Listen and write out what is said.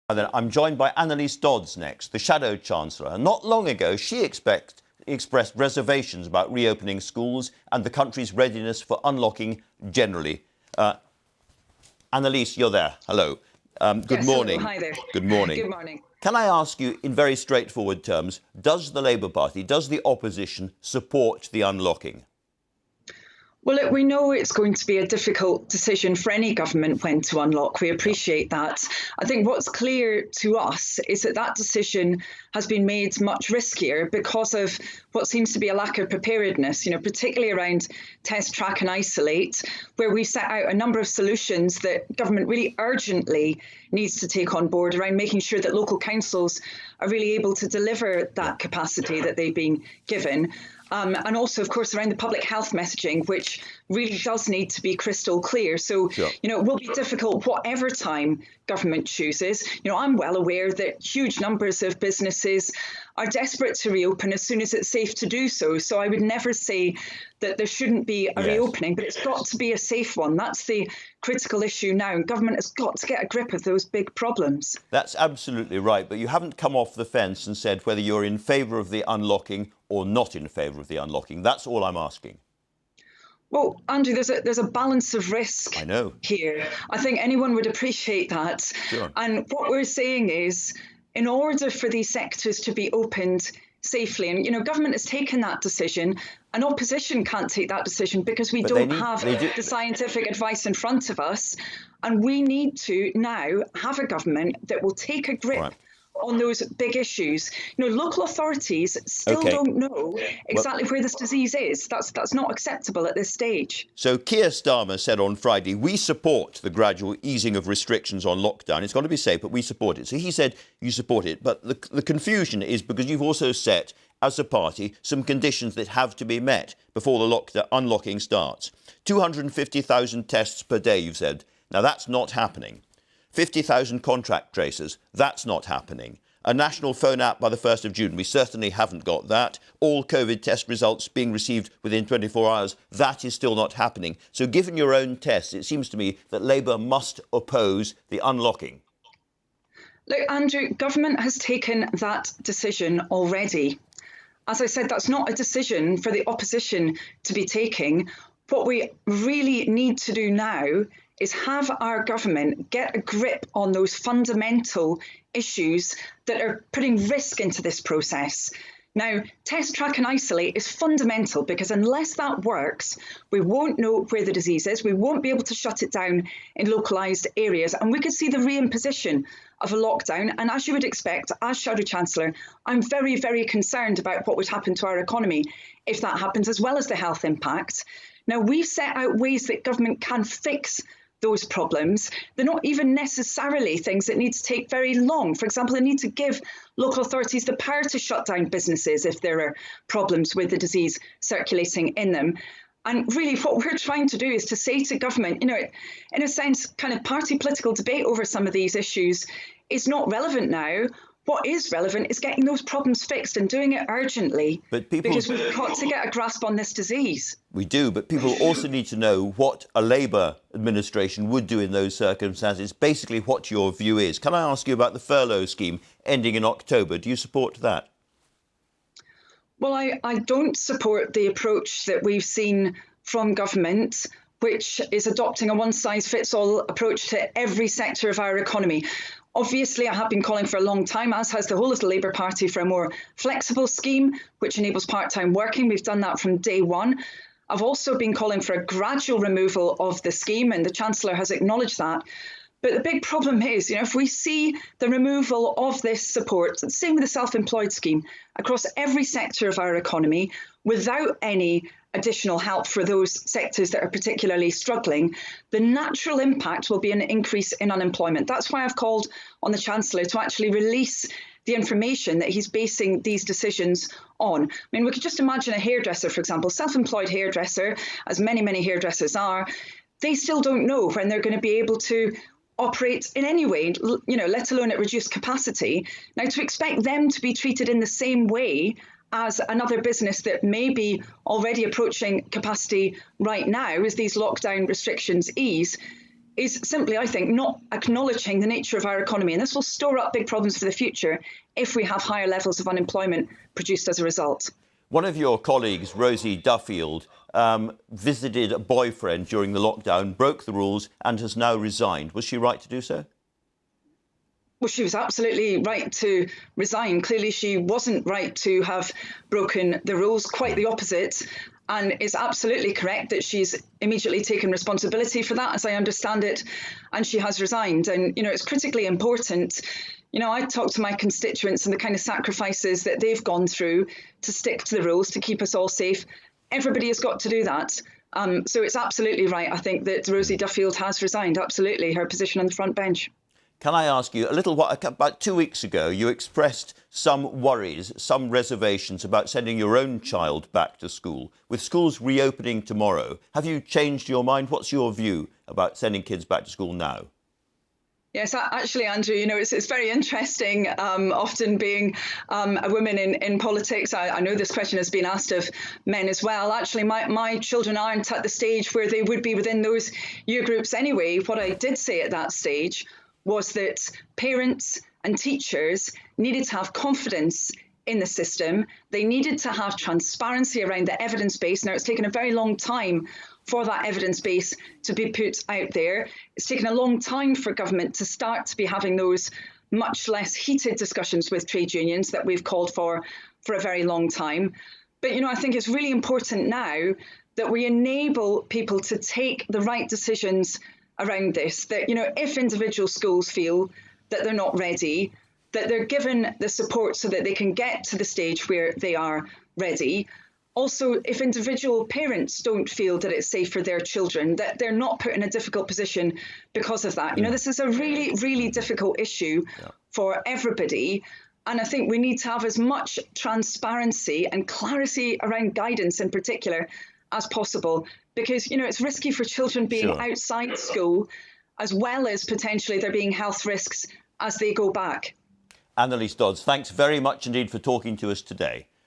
And then I'm joined by Anneliese Dodds next, the Shadow Chancellor. Not long ago, she expressed reservations about reopening schools and the country's readiness for unlocking generally. Anneliese, you're there. Hello. Good morning. Hello. Hi there. Good morning. Good morning. Can I ask you, in very straightforward terms, does the Labour Party, does the opposition support the unlocking? Well, look, we know it's going to be a difficult decision for any government when to unlock. We appreciate that. I think what's clear to us is that that decision has been made much riskier because of what seems to be a lack of preparedness, particularly around test, track and isolate, where we set out a number of solutions that government really urgently needs to take on board around making sure that local councils are really able to deliver that capacity that they've been given. And also, of course, around the public health messaging, which really does need to be crystal clear. So, it will be difficult whatever time government chooses. I'm well aware that huge numbers of businesses are desperate to reopen as soon as it's safe to do so. So I would never say that there shouldn't be a reopening, but it's got to be a safe one. That's the critical issue now. And government has got to get a grip of those big problems. That's absolutely right. But you haven't come off the fence and said whether you're in favour of the unlocking or not in favour of the unlocking. That's all I'm asking. Well, Andrew, there's a balance of risk here. I think anyone would appreciate that. Sure. And what we're saying is, in order for these sectors to be opened safely, and government has taken that decision, and opposition can't take that decision because we don't have the scientific advice in front of us, and we need to now have a government that will take a grip on those big issues. Local authorities still don't know exactly where this disease is. That's not acceptable at this stage. So Keir Starmer said on Friday, we support the gradual easing of restrictions on lockdown. It's got to be safe, but we support it. So he said you support it. But the confusion is because you've also set, as a party, some conditions that have to be met before the unlocking starts. 250,000 tests per day, you've said. Now, that's not happening. 50,000 contract tracers, that's not happening. A national phone app by the 1st of June, we certainly haven't got that. All COVID test results being received within 24 hours, that is still not happening. So given your own tests, it seems to me that Labour must oppose the unlocking. Look, Andrew, government has taken that decision already. As I said, that's not a decision for the opposition to be taking. What we really need to do now is have our government get a grip on those fundamental issues that are putting risk into this process. Now, test, track and isolate is fundamental because unless that works, we won't know where the disease is. We won't be able to shut it down in localised areas. And we could see the reimposition of a lockdown. And as you would expect, as Shadow Chancellor, I'm very, very concerned about what would happen to our economy if that happens, as well as the health impact. Now, we've set out ways that government can fix those problems. They're not even necessarily things that need to take very long. For example, they need to give local authorities the power to shut down businesses if there are problems with the disease circulating in them. And really what we're trying to do is to say to government, in a sense, kind of party political debate over some of these issues is not relevant now. What is relevant is getting those problems fixed and doing it urgently, because we've got to get a grasp on this disease. We do, but people also need to know what a Labour administration would do in those circumstances, basically what your view is. Can I ask you about the furlough scheme ending in October? Do you support that? Well, I don't support the approach that we've seen from government, which is adopting a one-size-fits-all approach to every sector of our economy. Obviously, I have been calling for a long time, as has the whole of the Labour Party, for a more flexible scheme, which enables part-time working. We've done that from day one. I've also been calling for a gradual removal of the scheme, and the Chancellor has acknowledged that. But the big problem is, if we see the removal of this support, same with the self-employed scheme, across every sector of our economy, without any additional help for those sectors that are particularly struggling, the natural impact will be an increase in unemployment. That's why I've called on the Chancellor to actually release the information that he's basing these decisions on. I mean, we could just imagine a hairdresser, for example, self-employed hairdresser, as many, many hairdressers are, they still don't know when they're going to be able to operate in any way, let alone at reduced capacity. Now, to expect them to be treated in the same way as another business that may be already approaching capacity right now as these lockdown restrictions ease, is simply, I think, not acknowledging the nature of our economy. And this will store up big problems for the future if we have higher levels of unemployment produced as a result. One of your colleagues, Rosie Duffield, visited a boyfriend during the lockdown, broke the rules and has now resigned. Was she right to do so? Well, she was absolutely right to resign. Clearly, she wasn't right to have broken the rules, quite the opposite. And it's absolutely correct that she's immediately taken responsibility for that, as I understand it, and she has resigned. And, it's critically important. I talk to my constituents and the kind of sacrifices that they've gone through to stick to the rules, to keep us all safe. Everybody has got to do that. So it's absolutely right, I think, that Rosie Duffield has resigned, absolutely, her position on the front bench. Can I ask you, about 2 weeks ago, you expressed some worries, some reservations about sending your own child back to school. With schools reopening tomorrow, have you changed your mind? What's your view about sending kids back to school now? Yes, actually, Andrew, it's very interesting, often being a woman in politics. I know this question has been asked of men as well. Actually, my children aren't at the stage where they would be within those year groups anyway. What I did say at that stage was that parents and teachers needed to have confidence in the system. They needed to have transparency around the evidence base. Now, it's taken a very long time for that evidence base to be put out there. It's taken a long time for government to start to be having those much less heated discussions with trade unions that we've called for a very long time. But, I think it's really important now that we enable people to take the right decisions around this, that, if individual schools feel that they're not ready, that they're given the support so that they can get to the stage where they are ready. Also, if individual parents don't feel that it's safe for their children, that they're not put in a difficult position because of that. This is a really, really difficult issue for everybody. And I think we need to have as much transparency and clarity around guidance in particular as possible, because, it's risky for children being outside school, as well as potentially there being health risks as they go back. Anneliese Dodds, thanks very much indeed for talking to us today.